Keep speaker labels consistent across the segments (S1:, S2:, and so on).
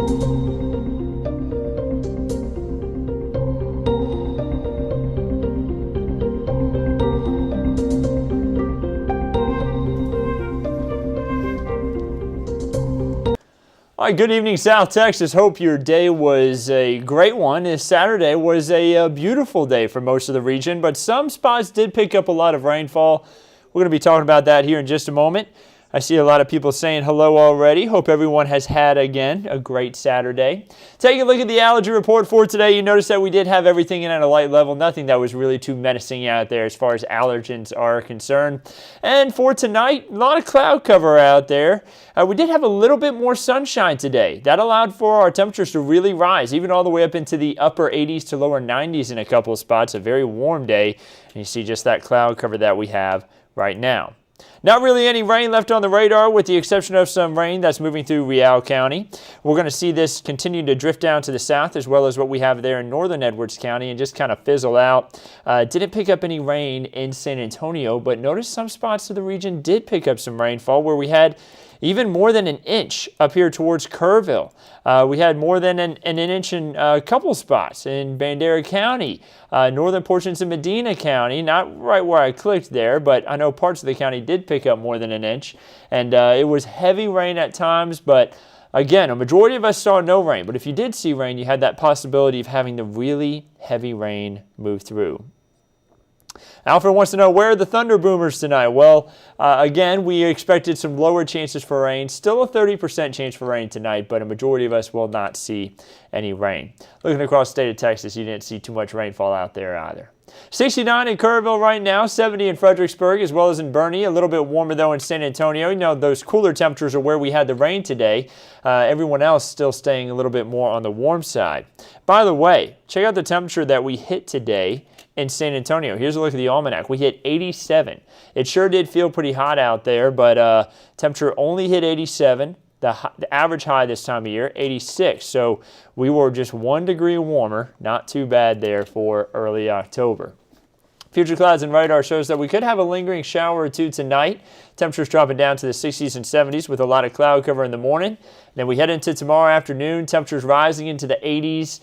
S1: All right, good evening, South Texas. Hope your day was a great one. This Saturday was a beautiful day for most of the region, but some spots did pick up a lot of rainfall. We're going to be talking about that here in just a moment. I see a lot of people saying hello already. Hope everyone has had, again, a great Saturday. Take a look at the allergy report for today. You notice that we did have everything in at a light level. Nothing that was really too menacing out there as far as allergens are concerned. And for tonight, a lot of cloud cover out there. We did have a little bit more sunshine today. That allowed for our temperatures to really rise, even all the way up into the upper 80s to lower 90s in a couple of spots. A very warm day. And you see just that cloud cover that we have right now. Not really any rain left on the radar with the exception of some rain that's moving through Real County. We're going to see this continue to drift down to the south as well as what we have there in northern Edwards County and just kind of fizzle out. Didn't pick up any rain in San Antonio, but notice some spots of the region did pick up some rainfall where we had even more than an inch up here towards Kerrville. We had more than an inch in a couple spots in Bandera County, northern portions of Medina County, not right where I clicked there, but I know parts of the county did pick up more than an inch. And it was heavy rain at times, but again, a majority of us saw no rain. But if you did see rain, you had that possibility of having the really heavy rain move through. Alfred wants to know, where are the Thunder Boomers tonight? Well, again, we expected some lower chances for rain. Still a 30% chance for rain tonight, but a majority of us will not see any rain. Looking across the state of Texas, you didn't see too much rainfall out there either. 69 in Kerrville right now, 70 in Fredericksburg, as well as in Bernie. A little bit warmer, though, in San Antonio. You know, those cooler temperatures are where we had the rain today. Everyone else still staying a little bit more on the warm side. By the way, check out the temperature that we hit today in San Antonio. Here's a look at the almanac. We hit 87. It sure did feel pretty hot out there, but temperature only hit 87. The average high this time of year, 86. So we were just 1 degree warmer. Not too bad there for early October. Future clouds and radar shows that we could have a lingering shower or two tonight. Temperatures dropping down to the 60s and 70s with a lot of cloud cover in the morning. Then we head into tomorrow afternoon. Temperatures rising into the 80s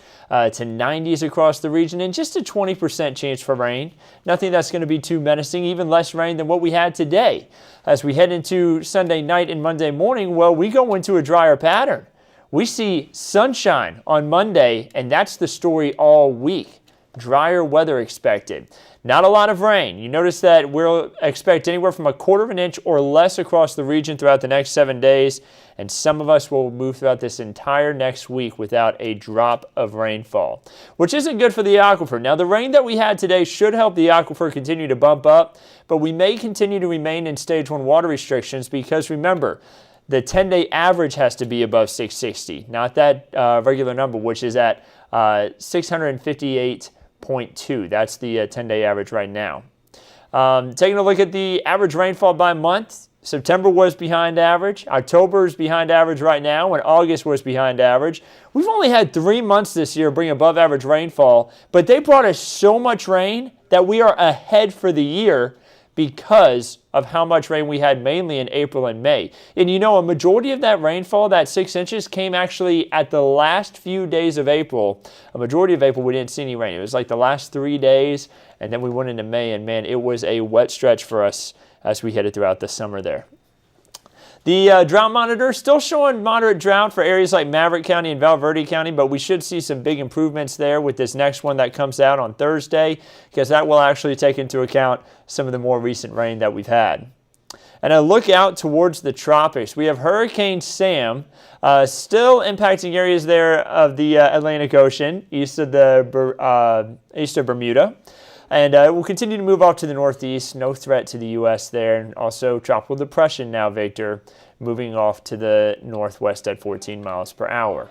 S1: to 90s across the region and just a 20% chance for rain. Nothing that's going to be too menacing, even less rain than what we had today. As we head into Sunday night and Monday morning, well, we go into a drier pattern. We see sunshine on Monday, and that's the story all week. Drier weather expected. Not a lot of rain. You notice that we'll expect anywhere from 1/4 of an inch or less across the region throughout the next 7 days, and some of us will move throughout this entire next week without a drop of rainfall, which isn't good for the aquifer. Now, the rain that we had today should help the aquifer continue to bump up, but we may continue to remain in stage 1 water restrictions because, remember, the 10-day average has to be above 660, not that regular number, which is at 658.2. That's the 10-day average right now. Taking a look at the average rainfall by month, September was behind average. October is behind average right now, and August was behind average. We've only had 3 months this year bring above average rainfall, but they brought us so much rain that we are ahead for the year because of how much rain we had mainly in April and May. And you know, a majority of that rainfall, that 6 inches, came actually at the last few days of April. A majority of April, we didn't see any rain. It was like the last 3 days, and then we went into May, and man, it was a wet stretch for us as we headed throughout the summer there. The drought monitor still showing moderate drought for areas like Maverick County and Val Verde County, but we should see some big improvements there with this next one that comes out on Thursday, because that will actually take into account some of the more recent rain that we've had. And a look out towards the tropics. We have Hurricane Sam still impacting areas there of the Atlantic Ocean, east of Bermuda. And it will continue to move off to the northeast. No threat to the U.S. there. And also tropical depression now, Victor, moving off to the northwest at 14 miles per hour.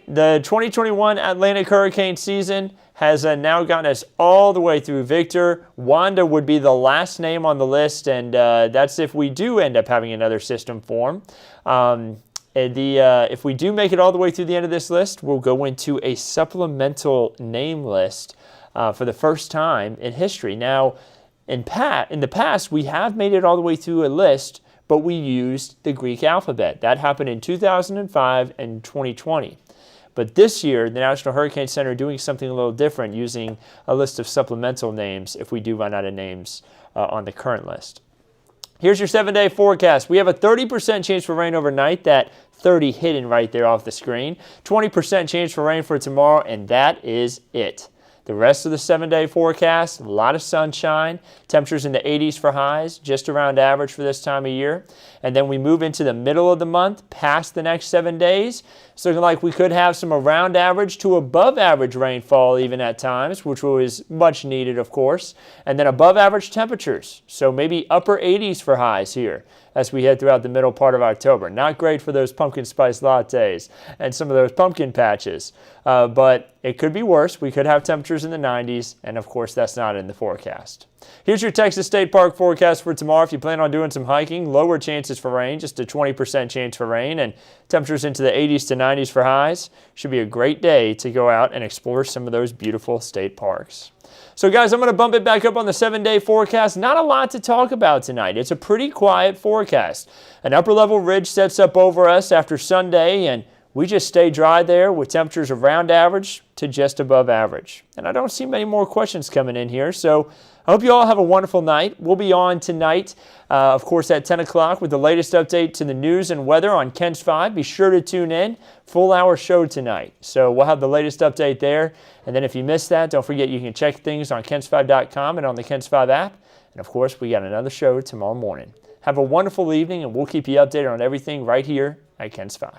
S1: The 2021 Atlantic hurricane season has now gotten us all the way through, Victor. Wanda would be the last name on the list, and that's if we do end up having another system form. If we do make it all the way through the end of this list, we'll go into a supplemental name list for the first time in history. Now, in the past, we have made it all the way through a list, but we used the Greek alphabet. That happened in 2005 and 2020. But this year, the National Hurricane Center doing something a little different, using a list of supplemental names if we do run out of names on the current list. Here's your 7-day forecast. We have a 30% chance for rain overnight, that 30 hidden right there off the screen. 20% chance for rain for tomorrow, and that is it. The rest of the 7-day forecast, a lot of sunshine, temperatures in the 80s for highs, just around average for this time of year. And then we move into the middle of the month, past the next 7 days. It's looking like we could have some around average to above average rainfall even at times, which was much needed, of course. And then above average temperatures, so maybe upper 80s for highs here as we head throughout the middle part of October. Not great for those pumpkin spice lattes and some of those pumpkin patches, but it could be worse. We could have temperatures in the 90s, and of course that's not in the forecast. Here's your Texas State Park forecast for tomorrow. If you plan on doing some hiking, lower chances for rain, just a 20% chance for rain, and temperatures into the 80s to 90s for highs. Should be a great day to go out and explore some of those beautiful state parks. So guys, I'm going to bump it back up on the 7-day forecast. Not a lot to talk about tonight. It's a pretty quiet forecast. An upper level ridge sets up over us after Sunday, and we just stay dry there with temperatures around average to just above average. And I don't see many more questions coming in here, so I hope you all have a wonderful night. We'll be on tonight, of course, at 10 o'clock with the latest update to the news and weather on KENS 5. Be sure to tune in. Full hour show tonight. So we'll have the latest update there. And then if you missed that, don't forget you can check things on KENS5.com and on the KENS 5 app. And of course, we got another show tomorrow morning. Have a wonderful evening, and we'll keep you updated on everything right here at KENS 5.